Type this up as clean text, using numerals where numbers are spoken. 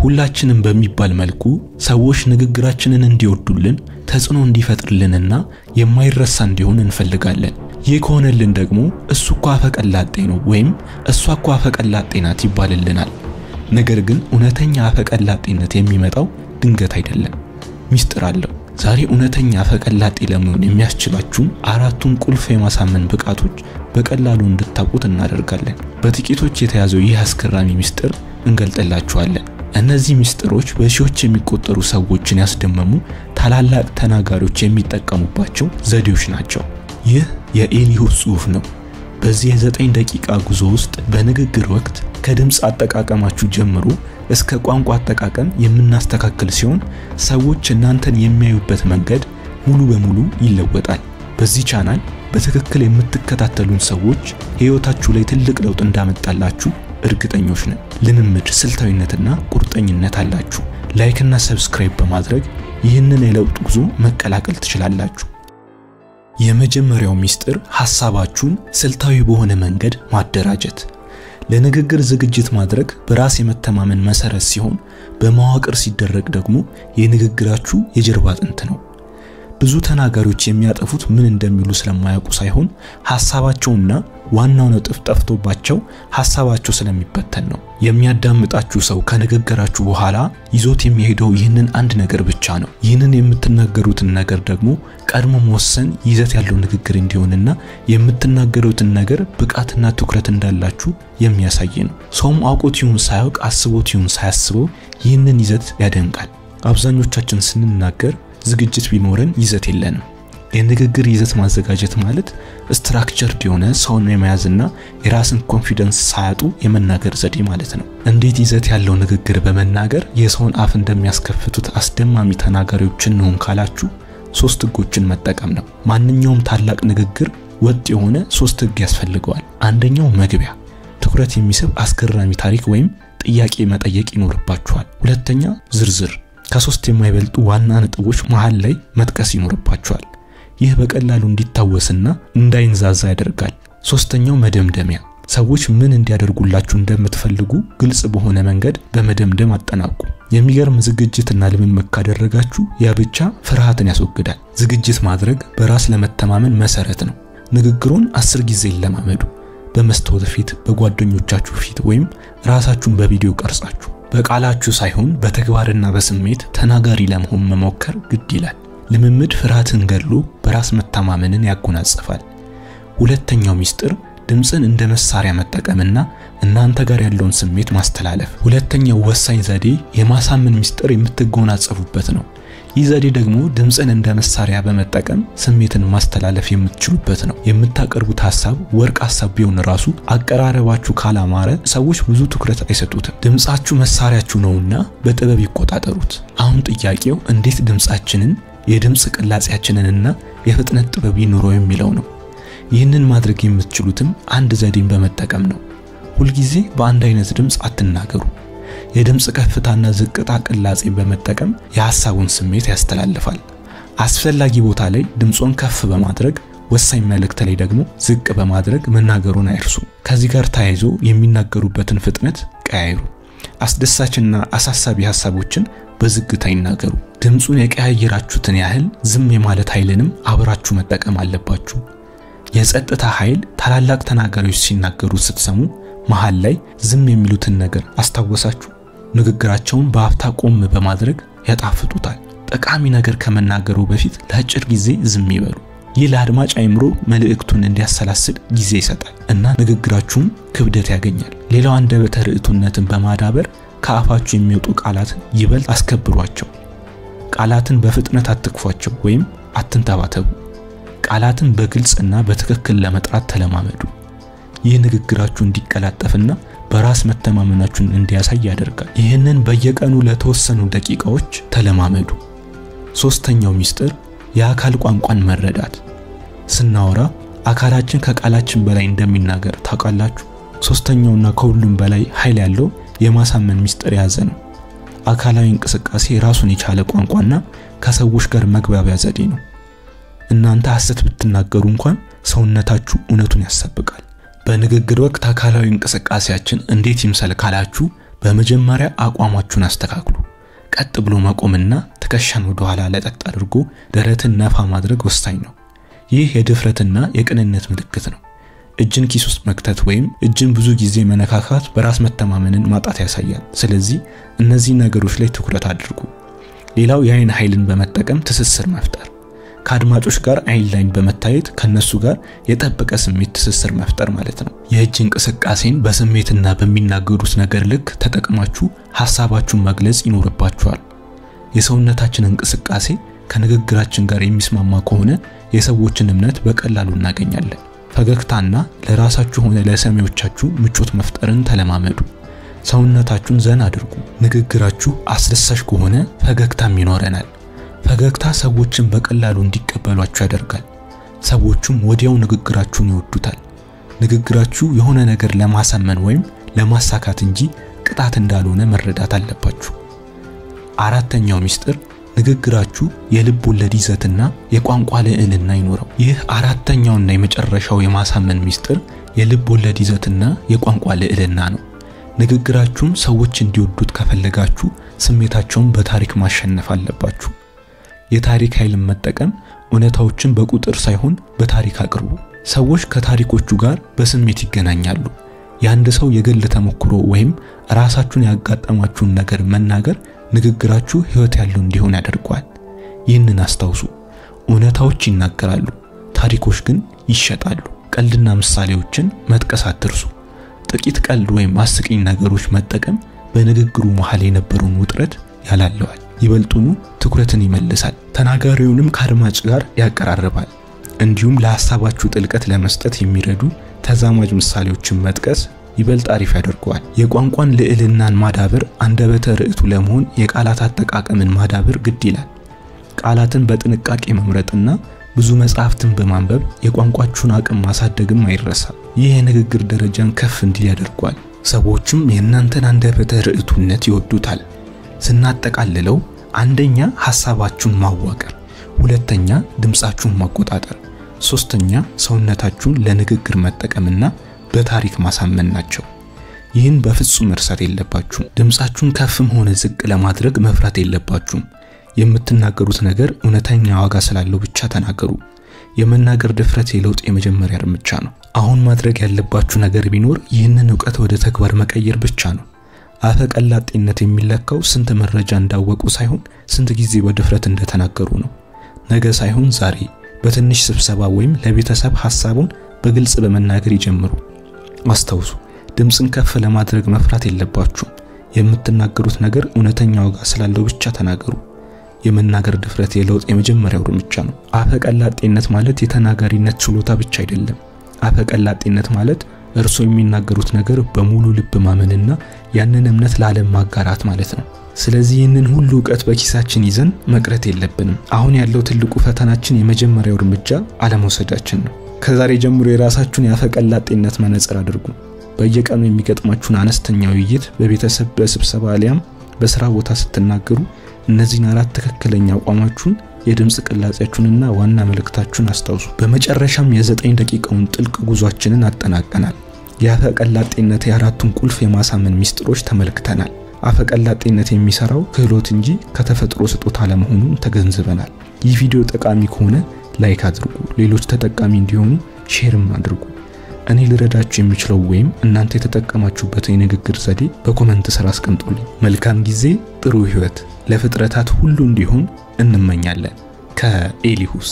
ሁላችንም በሚባል መልኩ ሰዎች ንግግራችንን እንዲወዱልን ተጽዕኖ እንዲፈጥርልንና የማይረሳ እንዲሆን እንፈልጋለን። ይህ ከሆነልን ደግሞ እሱ እኮ አፈቀላጤ ነው ወይም እሷ እኮ አፈቀላጤ ናት ይባልልናል። ነገር ግን እውነተኛ አፈቀላጤነት የሚመጣው ድንገት አይደለም፣ ሚስጥር አለው። ዛሬ እውነተኛ አፈቀላጤ ለመሆን የሚያስችላችሁ አራቱን ቁልፍ የማሳመን ብቃቶች በቀላሉ እንድታውቁት እናደርጋለን። በጥቂቶች የተያዘው ይህ አስገራሚ ሚስጥር እንገልጥላችኋለን። እነዚህ ሚስጥሮች በሺዎች የሚቆጠሩ ሰዎችን ያስደመሙ ታላላቅ ተናጋሪዎች የሚጠቀሙባቸው ዘዴዎች ናቸው። ይህ የኤሊሁድ ጽሑፍ ነው። በዚህ የ9 ደቂቃ ጉዞ ውስጥ በንግግር ወቅት ከድምጽ አጠቃቀማችሁ ጀምሮ እስከ ቋንቋ አጠቃቀም የምናስተካክል ሲሆን ሰዎች እናንተን የሚያዩበት መንገድ ሙሉ በሙሉ ይለወጣል። በዚህ ቻናል በትክክል የምትከታተሉን ሰዎች ህይወታችሁ ላይ ትልቅ ለውጥ እንዳመጣላችሁ እርግጠኞች ነን። ልምምድ፣ ስልታዊነትና ቁርጠኝነት አላችሁ። ላይክ እና ሰብስክራይብ በማድረግ ይህንን የለውጥ ጉዞ መቀላቀል ትችላላችሁ። የመጀመሪያው ሚስጥር ሐሳባችሁን ስልታዊ በሆነ መንገድ ማደራጀት። ለንግግር ዝግጅት ማድረግ በራስ የመተማመን መሰረት ሲሆን በመዋቅር ሲደረግ ደግሞ የንግግራችሁ የጀርባ አጥንት ነው። ብዙ ተናጋሪዎች የሚያጠፉት ምን እንደሚሉ ስለማያውቁ ሳይሆን ሐሳባቸውና ዋናው ነጥብ ጠፍቶባቸው ሐሳባቸው ስለሚበተን ነው። የሚያዳምጣችሁ ሰው ከንግግራችሁ በኋላ ይዞት የሚሄደው ይህንን አንድ ነገር ብቻ ነው። ይህንን የምትናገሩትን ነገር ደግሞ ቀድሞ መወሰን ይዘት ያለው ንግግር እንዲሆንና የምትናገሩትን ነገር ብቃትና ትኩረት እንዳላችሁ የሚያሳይ ነው። ሰውም አውቆት ይሁን ሳያውቅ አስቦት ይሁን ሳያስበው ይህንን ይዘት ያደንቃል። አብዛኞቻችን ስንናገር ዝግጅት ቢኖረን ይዘት የለንም። የንግግር ይዘት ማዘጋጀት ማለት ስትራክቸርድ የሆነ ሰውን የመያዝና የራስን ኮንፊደንስ ሳያጡ የመናገር ዘዴ ማለት ነው። እንዴት ይዘት ያለው ንግግር በመናገር የሰውን አፍ እንደሚያስከፍቱት አስደማሚ ተናጋሪዎችን ነው ካላችሁ 3 ህጎችን መጠቀም ነው። ማንኛውም ታላቅ ንግግር ወጥ የሆነ 3 ህግ ያስፈልገዋል። አንደኛው መግቢያ፣ ትኩረት የሚስብ አስገራሚ ታሪክ ወይም ጥያቄ መጠየቅ ይኖርባችኋል። ሁለተኛ ዝርዝር፣ ከ3 የማይበልጡ ዋና ነጥቦች መሃል ላይ መጥቀስ ይኖርባችኋል። ይህ በቀላሉ እንዲታወስና እንዳይንዛዛ ያደርጋል። ሶስተኛው መደምደሚያ፣ ሰዎች ምን እንዲያደርጉላችሁ እንደምትፈልጉ ግልጽ በሆነ መንገድ በመደምደም አጠናቁ። የሚገርም ዝግጅትና ልምምድ ካደረጋችሁ ያ ብቻ ፍርሃትን ያስወግዳል። ዝግጅት ማድረግ በራስ ለመተማመን መሰረት ነው። ንግግሩን 10 ጊዜ ይለማመዱ። በመስታወት ፊት፣ በጓደኞቻችሁ ፊት ወይም ራሳችሁን በቪዲዮ ቀርጻችሁ። በቃላችሁ ሳይሆን በተግባርና በስሜት ተናጋሪ ለመሆን መሞከር ግድ ይላል። ልምምድ ፍርሃትን ገድሎ በራስ መተማመንን ያጎናጽፋል። ሁለተኛው ሚስጥር ድምጽን እንደ መሳሪያ መጠቀምና እናንተ ጋር ያለውን ስሜት ማስተላለፍ። ሁለተኛው ወሳኝ ዘዴ የማሳመን ሚስጥር የምትጎናጸፉበት ነው። ይህ ዘዴ ደግሞ ድምጽን እንደ መሳሪያ በመጠቀም ስሜትን ማስተላለፍ የምትችሉበት ነው። የምታቀርቡት ሐሳብ ወርቅ ሐሳብ ቢሆን ራሱ አቀራረባችሁ ካላማረ ሰዎች ብዙ ትኩረት አይሰጡትም። ድምጻችሁ መሳሪያችሁ ነውና በጥበብ ይቆጣጠሩት። አሁን ጥያቄው እንዴት ድምጻችንን የድምጽ ቅላጼያችንንና የፍጥነት ጥበብ ይኑረው የሚለው ነው። ይህንን ማድረግ የምትችሉትም አንድ ዘዴን በመጠቀም ነው። ሁሉ ጊዜ በአንድ አይነት ድምጽ አትናገሩ። የድምጽ ከፍታና ዝቅታ ቅላጼን በመጠቀም የሐሳቡን ስሜት ያስተላልፋል። አስፈላጊ ቦታ ላይ ድምጾን ከፍ በማድረግ ወሳኝ መልእክት ላይ ደግሞ ዝቅ በማድረግ መናገሩን አይርሱ። ከዚህ ጋር ተያይዞ የሚናገሩበትን ፍጥነት ቀያይሩ። አስደሳችና አሳሳቢ ሐሳቦችን በዝግታ ይናገሩ። ድምጹን የቀያየራችሁትን ያህል ዝም የማለት ኃይልንም አብራችሁ መጠቀም አለባችሁ። የጸጥታ ኃይል ታላላቅ ተናጋሪዎች ሲናገሩ ስትሰሙ መሃል ላይ ዝም የሚሉትን ነገር አስተዋወሳችሁ። ንግግራቸውን በአፍታ ቆም በማድረግ ያጣፍጡታል። ጠቃሚ ነገር ከመናገሩ በፊት ለአጭር ጊዜ ዝም ይበሉ። ይህ ለአድማጭ አይምሮ መልእክቱን እንዲያሰላስል ጊዜ ይሰጣል እና ንግግራችሁም ክብደት ያገኛል። ሌላው አንደበተ ርቱዕነትን በማዳበር ከአፋችሁ የሚወጡ ቃላትን ይበልጥ አስከብሯቸው። ቃላትን በፍጥነት አትክፏቸው ወይም አትንተባተቡ። ቃላትን በግልጽና በትክክል ለመጥራት ተለማመዱ። ይህ ንግግራችሁ እንዲቀላጠፍና በራስ መተማመናችሁን እንዲያሳይ ያደርጋል። ይህንን በየቀኑ ለተወሰኑ ደቂቃዎች ተለማመዱ። ሶስተኛው ሚስጥር የአካል ቋንቋን መረዳት። ስናወራ አካላችን ከቃላችን በላይ እንደሚናገር ታውቃላችሁ። ሶስተኛውና ከሁሉም በላይ ኃይል ያለው የማሳመን ሚስጥር ያዘ ነው። አካላዊ እንቅስቃሴ ራሱን የቻለ ቋንቋና ከሰዎች ጋር መግባቢያ ዘዴ ነው። እናንተ ሐሰት ብትናገሩ እንኳን ሰውነታችሁ እውነቱን ያሰብቃል። በንግግር ወቅት አካላዊ እንቅስቃሴያችን እንዴት ይምሰል ካላችሁ በመጀመሪያ አቋማችሁን አስተካክሉ። ቀጥ ብሎ መቆምና ትከሻን ወደ ኋላ ለጠጥ አድርጎ ደረትን ነፋ ማድረግ ወሳኝ ነው። ይህ የድፍረትና የቅንነት ምልክት ነው። እጅን ኪስ ውስጥ መክተት ወይም እጅን ብዙ ጊዜ መነካካት በራስ መተማመንን ማጣት ያሳያል። ስለዚህ እነዚህ ነገሮች ላይ ትኩረት አድርጉ። ሌላው የአይን ኃይልን በመጠቀም ትስስር መፍጠር። ከአድማጮች ጋር አይን ላይን በመታየት ከነሱ ጋር የጠበቀ ስሜት ትስስር መፍጠር ማለት ነው። የእጅ እንቅስቃሴን በስሜትና በሚናገሩት ነገር ልክ ተጠቅማችሁ ሐሳባችሁን መግለጽ ይኖርባችኋል። የሰውነታችን እንቅስቃሴ ከንግግራችን ጋር የሚስማማ ከሆነ የሰዎችን እምነት በቀላሉ እናገኛለን። ፈገግታና ለራሳችሁ ሆነ ለሰሚዎቻችሁ ምቾት መፍጠርን ተለማመዱ። ሰውነታችሁን ዘና አድርጉ። ንግግራችሁ አስደሳች ከሆነ ፈገግታም ይኖረናል። ፈገግታ ሰዎችን በቀላሉ እንዲቀበሏችሁ ያደርጋል። ሰዎችም ወዲያው ንግግራችሁን ይወዱታል። ንግግራችሁ የሆነ ነገር ለማሳመን ወይም ለማሳካት እንጂ ቅጣት እንዳልሆነ መረዳት አለባችሁ። አራተኛው ሚስጥር ንግግራችሁ የልብ ወለድ ይዘትና የቋንቋ ልዕልና ይኖረው። ይህ አራተኛውና የመጨረሻው የማሳመን ሚስጥር የልብ ወለድ ይዘትና የቋንቋ ልዕልና ነው። ንግግራችሁን ሰዎች እንዲወዱት ከፈለጋችሁ ስሜታቸውን በታሪክ ማሸነፍ አለባችሁ። የታሪክ ኃይልን መጠቀም እውነታዎችን በቁጥር ሳይሆን በታሪክ አቅርቡ። ሰዎች ከታሪኮቹ ጋር በስሜት ይገናኛሉ። የአንድ ሰው የግል ተሞክሮ ወይም ራሳችሁን ያጋጠማችሁን ነገር መናገር ንግግራችሁ ህይወት ያለው እንዲሆን ያደርጋል። ይህንን አስታውሱ። እውነታዎች ይናገራሉ፣ ታሪኮች ግን ይሸጣሉ። ቀልድና ምሳሌዎችን መጥቀስ አትርሱ። ጥቂት ቀልድ ወይም አስቂኝ ነገሮች መጠቀም በንግግሩ መሃል የነበረውን ውጥረት ያላለዋል። ይበልጡኑ ትኩረትን ይመልሳል። ተናጋሪውንም ከአድማጭ ጋር ያቀራርባል። እንዲሁም ለሐሳባችሁ ጥልቀት ለመስጠት የሚረዱ ተዛማጅ ምሳሌዎችን መጥቀስ ይበልጥ አሪፍ ያደርጋል። የቋንቋን ልዕልናን ማዳበር አንደበተ ርዕቱ ለመሆን የቃላት አጠቃቀምን ማዳበር ግድ ይላል። ቃላትን በጥንቃቄ መምረጥና ብዙ መጻሕፍትን በማንበብ የቋንቋችሁን አቅም ማሳደግም አይረሳ። ይህ የንግግር ደረጃን ከፍ እንዲል ያደርጋል። ሰዎችም የእናንተን አንደበተ ርዕቱነት ይወዱታል። ስናጠቃልለው አንደኛ ሐሳባችሁን ማዋቀር፣ ሁለተኛ ድምጻችሁን ማቆጣጠር፣ ሶስተኛ ሰውነታችሁን ለንግግር መጠቀምና በታሪክ ማሳመን ናቸው። ይህን በፍጹም መርሳት የለባችሁም። ድምጻችሁን ከፍም ሆነ ዝቅ ለማድረግ መፍራት የለባችሁም። የምትናገሩት ነገር እውነተኛ ዋጋ ስላለው ብቻ ተናገሩ። የመናገር ድፍረት የለውጥ የመጀመሪያ እርምጃ ነው። አሁን ማድረግ ያለባችሁ ነገር ቢኖር ይህንን ዕውቀት ወደ ተግባር መቀየር ብቻ ነው። አፈቀላጤነት የሚለካው ስንት መረጃ እንዳወቁ ሳይሆን ስንት ጊዜ በድፍረት እንደተናገሩ ነው። ነገ ሳይሆን ዛሬ በትንሽ ስብሰባ ወይም ለቤተሰብ ሐሳቡን በግልጽ በመናገር ይጀምሩ። አስተውሱ፣ ድምጽን ከፍ ለማድረግ መፍራት የለባችሁም። የምትናገሩት ነገር እውነተኛ ዋጋ ስላለው ብቻ ተናገሩ። የመናገር ድፍረት የለውጥ የመጀመሪያው እርምጃ ነው። አፈቀላጤነት ማለት የተናጋሪነት ችሎታ ብቻ አይደለም። አፈቀላጤነት ማለት እርሱ የሚናገሩት ነገር በሙሉ ልብ ማመንና ያንን እምነት ለዓለም ማጋራት ማለት ነው። ስለዚህ ይህንን ሁሉ ዕውቀት በኪሳችን ይዘን መቅረት የለብንም። አሁን ያለው ትልቁ ፈተናችን የመጀመሪያው እርምጃ አለመውሰዳችን ነው። ከዛሬ ጀምሮ የራሳችሁን ያፈቀላጤነት መነጽር አድርጉ። በየቀኑ የሚገጥማችሁን አነስተኛ ውይይት በቤተሰብ በስብሰባ አሊያም በስራ ቦታ ስትናገሩ እነዚህን አራት ትክክለኛ አቋማችሁን የድምጽ ቅላጼያችሁንና ዋና መልእክታችሁን አስታውሱ። በመጨረሻም የ9 ደቂቃውን ጥልቅ ጉዟችንን አጠናቀናል። የአፈቀላጤነት የአራቱን ቁልፍ የማሳመን ሚስጥሮች ተመልክተናል። አፈቀላጤነት የሚሰራው ክህሎት እንጂ ከተፈጥሮ ስጦታ ለመሆኑን ተገንዝበናል። ይህ ቪዲዮ ጠቃሚ ከሆነ ላይክ አድርጉ፣ ሌሎች ተጠቃሚ እንዲሆኑ ሼርም አድርጉ። እኔ ልረዳችሁ የምችለው ወይም እናንተ የተጠቀማችሁበት የንግግር ዘዴ በኮሜንት ስር አስቀምጡልኝ። መልካም ጊዜ፣ ጥሩ ህይወት ለፍጥረታት ሁሉ እንዲሆን እንመኛለን። ከኤሊሁስ